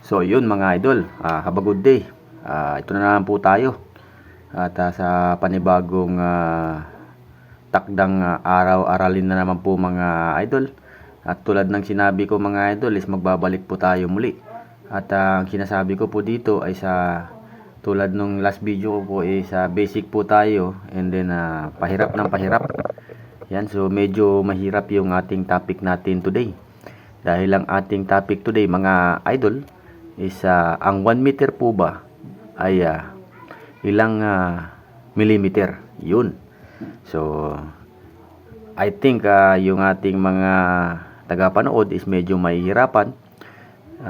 So yun mga idol, have a good day. Ito na naman po tayo at sa panibagong takdang araw-aralin na naman po mga idol. At tulad ng sinabi ko mga idol is magbabalik po tayo muli. At ang sinasabi ko po dito ay sa tulad nung last video ko po is basic po tayo and then pahirap ng pahirap. Yan, so medyo mahirap yung ating topic natin today. Dahil ang ating topic today mga idol is ang 1 meter po ba ay ilang millimeter yun. So I think yung ating mga tagapanood is medyo mahihirapan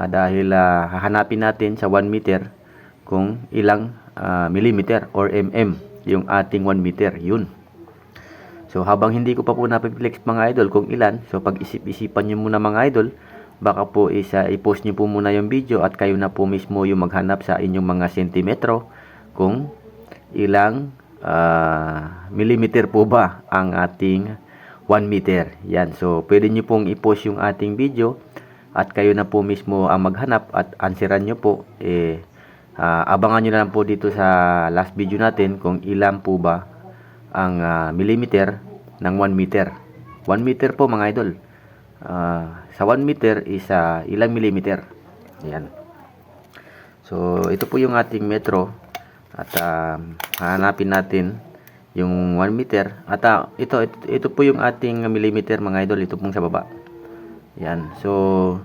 dahil hahanapin natin sa 1 meter kung ilang millimeter or mm yung ating 1 meter yun. So habang hindi ko pa po napiplex mga idol kung ilan, so pag-isip-isipan nyo muna mga idol, baka po i-post nyo po muna yung video at kayo na po mismo yung maghanap sa inyong mga sentimetro kung ilang millimeter po ba ang ating 1 meter. Yan, so pwede nyo pong i-post yung ating video at kayo na po mismo ang maghanap at answeran nyo po. Abangan nyo na lang po dito sa last video natin kung ilan po ba ang millimeter ng 1 meter. 1 meter po mga idol. Sa 1 meter is ilang millimeter. Ayan. So ito po yung ating metro at hanapin natin yung 1 meter at ito po yung ating millimeter mga idol. Ito pong sa baba. Ayan. So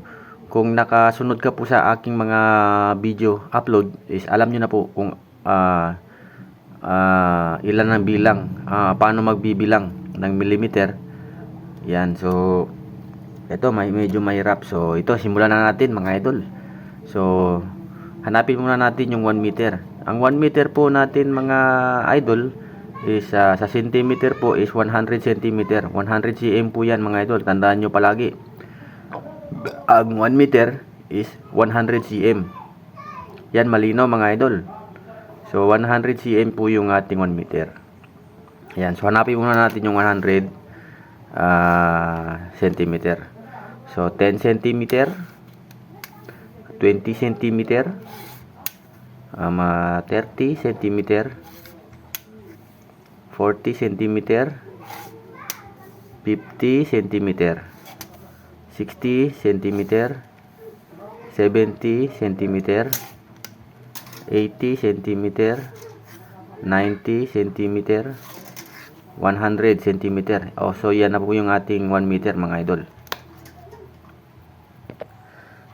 kung nakasunod ka po sa aking mga video upload is alam nyo na po kung ilan ang bilang, paano magbibilang ng millimeter. Yan, so ito medyo mahirap. So ito simulan na natin mga idol. So hanapin muna natin yung 1 meter. Ang 1 meter po natin mga idol is sa centimeter po is 100 centimeter. 100 cm po yan mga idol. Tandaan nyo palagi. Ang 1 meter is 100 cm. Yan malinaw mga idol. So 100 cm po yung ating 1 meter. Yan, so hanapin muna natin yung 100 centimeter. So 10 centimeter, 20 centimeter, 30 centimeter, 40 centimeter, 50 centimeter, 60 centimeter, 70 centimeter, 80 centimeter, 90 centimeter, 100 centimeter. So yan na po yung ating 1 meter mga idol.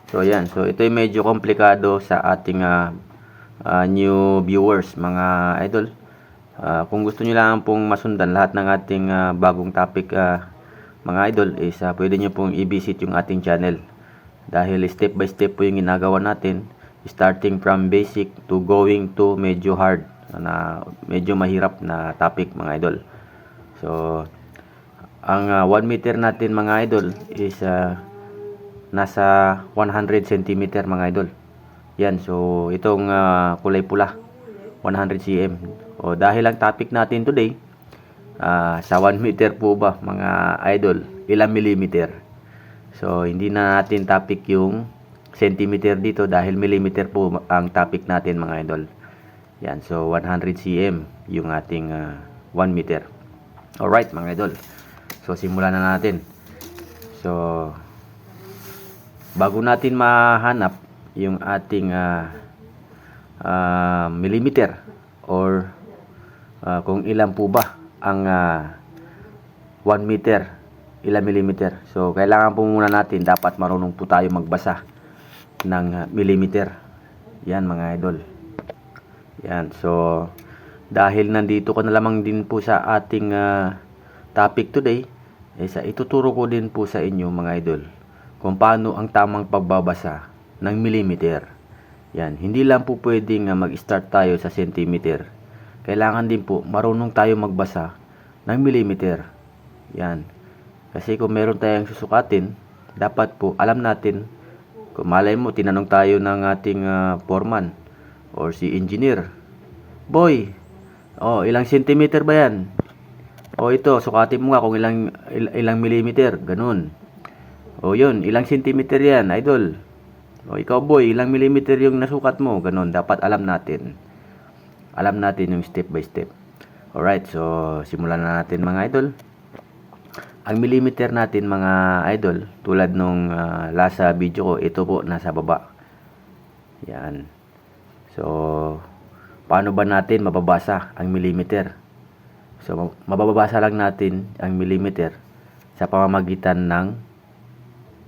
So yan, so ito yung medyo komplikado sa ating new viewers mga idol. Kung gusto nyo lang pong masundan lahat ng ating bagong topic mga idol is pwede nyo pong i-visit yung ating channel. Dahil step by step po yung ginagawa natin, starting from basic to going to medyo hard, na medyo mahirap na topic mga idol. So ang 1 meter natin mga idol is nasa 100 cm mga idol. Yan, so itong kulay pula 100 cm. O dahil ang topic natin today sa 1 meter po ba mga idol, ilang millimeter. So hindi na natin topic yung centimeter dito dahil millimeter po ang topic natin mga idol. Yan, so 100 cm yung ating 1 meter. Alright mga idol, so simulan na natin. So bago natin mahanap yung ating millimeter or kung ilan po ba ang 1 meter, ilang millimeter. So kailangan po muna natin, dapat marunong po tayo magbasa ng millimeter. Yan mga idol. Yan, so dahil nandito ko na lamang din po sa ating topic today, ituturo ko din po sa inyo mga idol kung paano ang tamang pagbabasa ng millimeter. Yan, hindi lang po pwedeng mag-start tayo sa centimeter. Kailangan din po marunong tayo magbasa ng millimeter. Yan, kasi kung meron tayong susukatin, dapat po alam natin. Kung malay mo, tinanong tayo ng ating foreman or si engineer, boy, ilang centimeter ba yan? Ito, sukatin mo nga kung ilang millimeter, ganun. Yun, ilang centimeter yan, idol? O ikaw boy, ilang millimeter yung nasukat mo? Ganun, dapat alam natin. Alam natin yung step by step. Alright, so simulan na natin mga idol. Ang millimeter natin mga idol, tulad nung last video ko, ito po nasa baba. Yan. So, paano ba natin mababasa ang millimeter? So, mababasa lang natin ang millimeter sa pamamagitan ng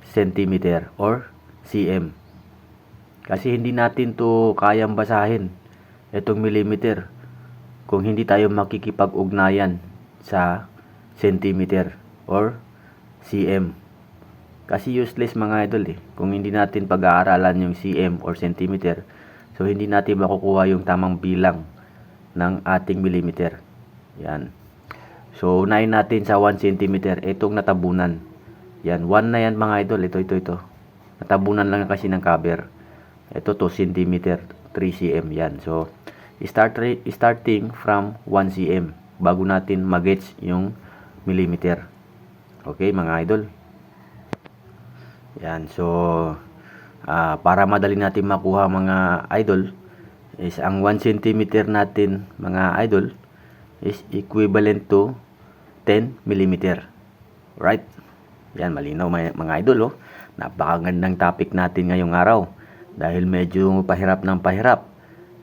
centimeter or cm. Kasi hindi natin to kayang basahin, itong millimeter, kung hindi tayo makikipag-ugnayan sa centimeter or cm. Kasi useless mga idol kung hindi natin pag-aaralan yung cm or centimeter. So, hindi natin makukuha yung tamang bilang ng ating millimeter. Yan. So, unahin natin sa 1 cm. Itong natabunan. Yan. 1 na yan mga idol. Ito. Natabunan lang kasi ng cover. Ito 2 cm. 3 cm. Yan. So, starting from 1 cm. Bago natin mag-gets yung millimeter. Okay mga idol. Yan. So, para madali natin makuha mga idol, is ang 1 cm natin mga idol is equivalent to 10 mm. Right? Yan, malinaw mga idol. Napakagandang topic natin ngayong araw. Dahil medyo pahirap ng pahirap.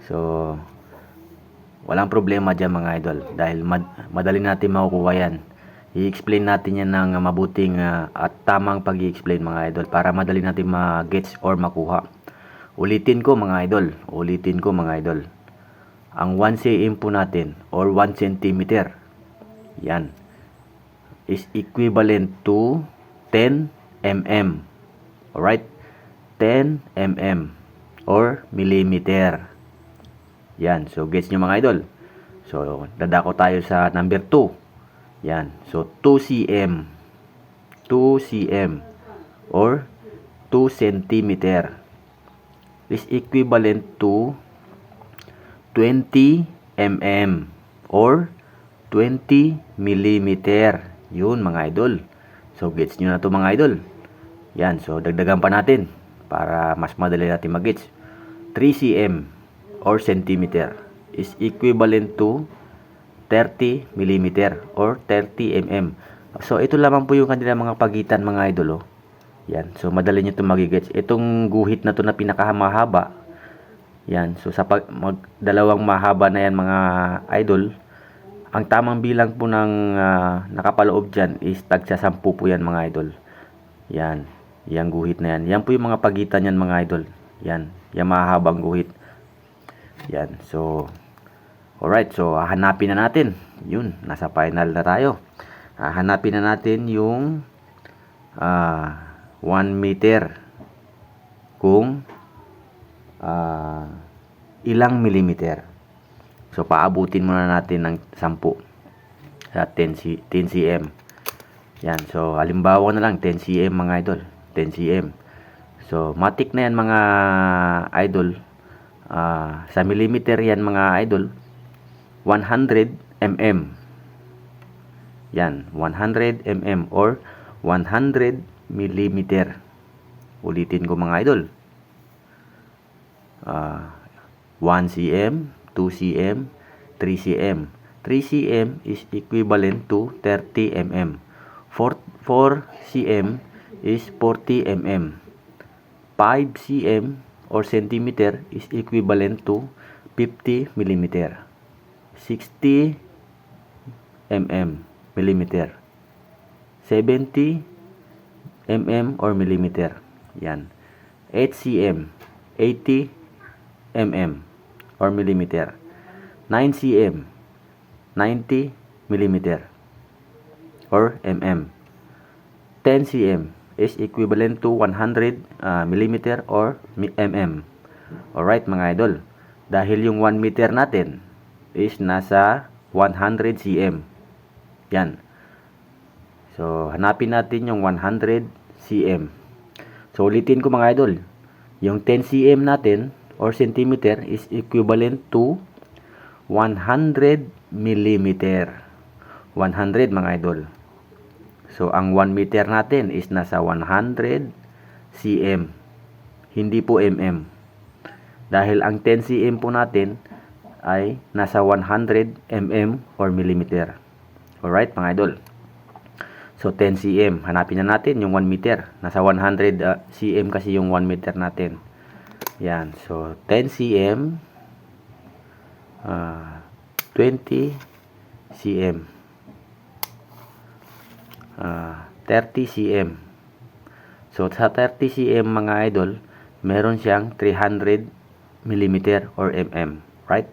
So, walang problema dyan mga idol. Dahil madali natin makukuha yan. I-explain natin yan ng mabuting at tamang pag-i-explain mga idol. Para madali natin ma-gets or makuha. Ulitin ko mga idol. Ang 1 cm po natin or 1 cm, yan, is equivalent to 10 mm. Alright? 10 mm or millimeter. Yan. So, gets nyo mga idol. So, dadako tayo sa number 2. Yan. So, 2 cm. 2 cm or 2 cm is equivalent to 20 mm or 20 millimeter. Yun mga idol. So, gets nyo na to mga idol. Yan. So, dagdagan pa natin para mas madali natin mag-gets. 3 cm or centimeter is equivalent to 30 millimeter or 30 mm. So, ito lamang po yung kanila mga pagitan mga idol. Yan. So, madali nyo ito mag-gets. Itong guhit na to na pinakamahaba, yan. So, sa dalawang mahaba na yan mga idol, ang tamang bilang po ng nakapaloob dyan is tagsa 10 po yan mga idol. Yan. Yang guhit na yan. Yan po yung mga pagitan yan mga idol. Yan. Yung mahabang guhit. Yan. So, alright. So, hanapin na natin. Yun. Nasa final na tayo. Hanapin na natin yung 1 meter. Kung ilang millimeter. So, paabutin muna natin ng 10 sa 10 cm. Yan. So, halimbawa na lang 10 cm mga idol. 10 cm. So, matik na yan mga idol. Sa millimeter yan mga idol. 100 mm. Yan. 100 mm or 100 millimeter. Ulitin ko mga idol. 1 cm, 2 cm, 3 cm. 3 cm is equivalent to 30 mm. 4 cm is 40 mm. 5 cm or centimeter is equivalent to 50 millimeter. 60 mm, millimeter. 70 mm or millimeter. Yan. 8 cm, 80 mm or millimeter. 9 cm, 90 millimeter or mm. 10 cm is equivalent to 100 millimeter or mm. Alright mga idol. Dahil yung 1 meter natin is nasa 100 cm. Yan. So, hanapin natin yung 100 cm. So, ulitin ko mga idol. Yung 10 cm natin or centimeter is equivalent to 100 millimeter. 100 mga idol. So, ang 1 meter natin is nasa 100 cm. hindi po mm. Dahil ang 10 cm po natin ay nasa 100 mm or millimeter. Alright mga idol. So 10 cm, hanapin na natin yung 1 meter. Nasa 100 cm kasi yung 1 meter natin. Yan, so 10 cm, 20 cm, 30 cm. So sa 30 cm mga idol, meron siyang 300 mm or mm, right?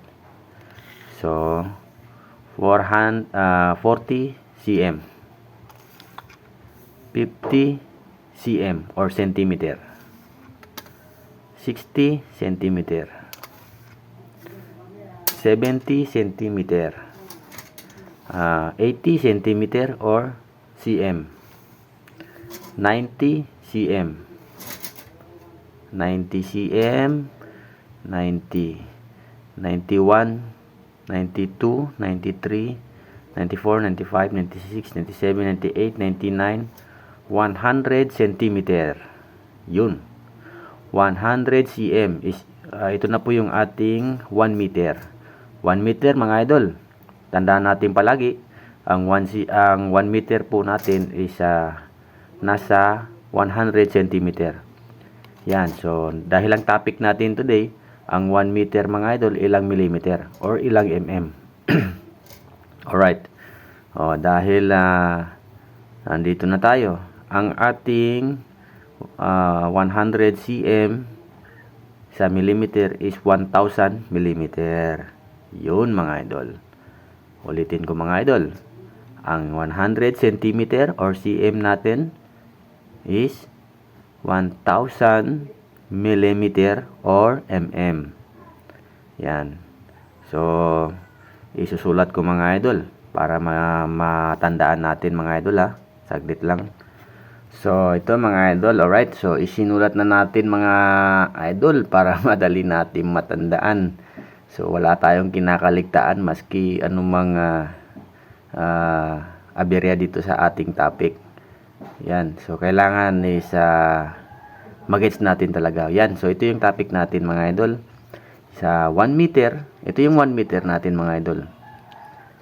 So 40 cm, 50 cm or centimeter, 60 centimeter, 70 centimeter, 80 centimeter or cm, 90 cm, 90 cm, 90, 91, 92, 93, 94, 95, 96, 97, 98, 99, 100 centimeter. Yun. 100 cm is ito na po yung ating 1 meter. 1 meter mga idol. Tandaan natin palagi ang 1 meter po natin is nasa 100 centimeter. Yan. So dahil ang topic natin today ang 1 meter mga idol, ilang millimeter or ilang mm. Alright. Dahil nandito na tayo. Ang ating 100 cm sa millimeter is 1000 millimeter. Yun mga idol. Ulitin ko mga idol. Ang 100 centimeter or cm natin is 1000 millimeter or mm. Yan. So, isusulat ko mga idol para matandaan natin mga idol ha. Saglit lang. So, ito mga idol. Alright. So, isinulat na natin mga idol para madali natin matandaan. So, wala tayong kinakaligtaan maski anumang aberya dito sa ating topic. Yan. So, kailangan is mag-gets natin talaga. Yan. So, ito yung topic natin mga idol. Sa 1 meter, ito yung 1 meter natin mga idol.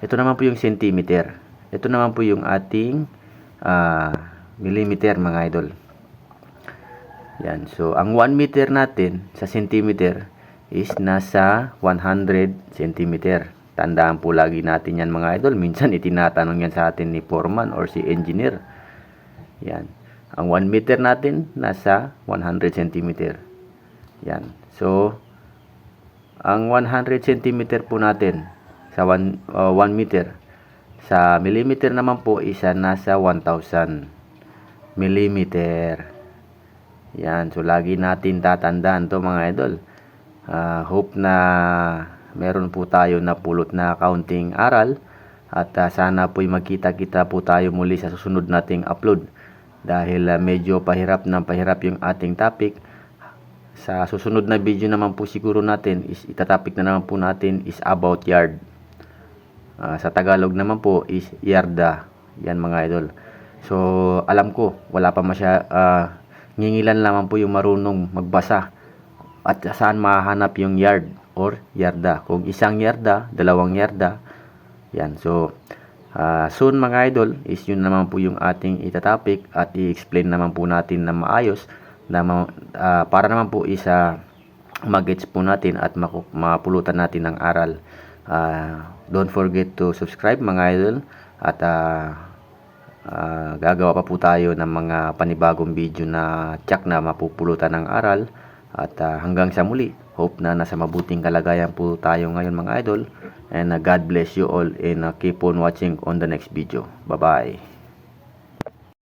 Ito naman po yung centimeter. Ito naman po yung ating millimeter mga idol. Yan. So, ang 1 meter natin sa centimeter is nasa 100 centimeter. Tandaan po lagi natin yan mga idol. Minsan itinatanong yan sa atin ni foreman or si engineer. Yan. Ang 1 meter natin nasa 100 centimeter. Yan. So, ang 100 centimeter po natin sa 1 meter. Sa millimeter naman po isa nasa 1000 millimeter. Yan. So, lagi natin tatandaan to mga idol. Hope na meron po tayo na pulot na counting aral. At sana po'y magkita-kita po tayo muli sa susunod nating upload. Dahil medyo pahirap yung ating topic. Sa susunod na video naman po siguro natin is itatopic na naman po natin is about yard. Sa Tagalog naman po is yarda. Yan mga idol. So alam ko wala pa ngingilan lamang po yung marunong magbasa. At saan mahanap yung yard or yarda. Kung isang yarda, dalawang yarda. Yan. So soon mga idol is yun naman po yung ating itatopic at i-explain naman po natin na maayos na para naman po mag-gets po natin at mapulutan natin ng aral. Don't forget to subscribe mga idol at gagawa pa po tayo ng mga panibagong video na tiyak na mapupulutan ng aral at hanggang sa muli. Hope na nasa mabuting kalagayan po tayo ngayon mga idol. And God bless you all and keep on watching on the next video. Bye-bye.